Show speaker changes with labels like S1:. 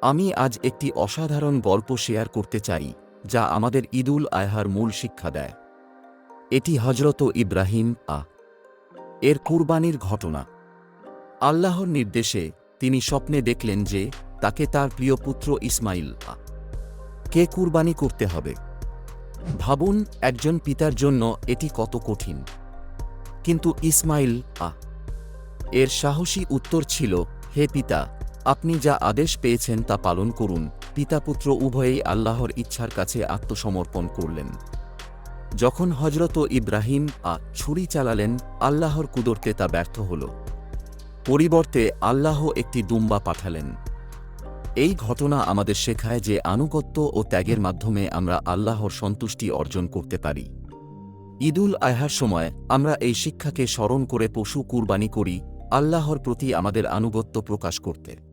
S1: আমি আজ একটি অসাধারণ গল্প শেয়ার করতে চাই যা আমাদের ঈদুল আজহার মূল শিক্ষা দেয়। এটি হযরত ইব্রাহিম এর কুরবানির ঘটনা। আল্লাহর নির্দেশে তিনি স্বপ্নে দেখলেন যে তাকে তার প্রিয় পুত্র ইসমাইল কে কুরবানি করতে হবে। ভাবুন, একজন পিতার জন্য এটি কত কঠিন। কিন্তু ইসমাইল এর সাহসী উত্তর ছিল, হে পিতা, আপনি যা আদেশ পেয়েছেন তা পালন করুন। পিতাপুত্র উভয়েই আল্লাহর ইচ্ছার কাছে আত্মসমর্পণ করলেন। যখন হযরত ইব্রাহিম ছুরি চালালেন, আল্লাহর কুদরতে তা ব্যর্থ হল। পরিবর্তে আল্লাহ একটি দুম্বা পাঠালেন। এই ঘটনা আমাদের শেখায় যে আনুগত্য ও ত্যাগের মাধ্যমে আমরা আল্লাহর সন্তুষ্টি অর্জন করতে পারি। ঈদুল আজহার সময় আমরা এই শিক্ষাকে স্মরণ করে পশু কুরবানি করি, আল্লাহর প্রতি আমাদের আনুগত্য প্রকাশ করতে।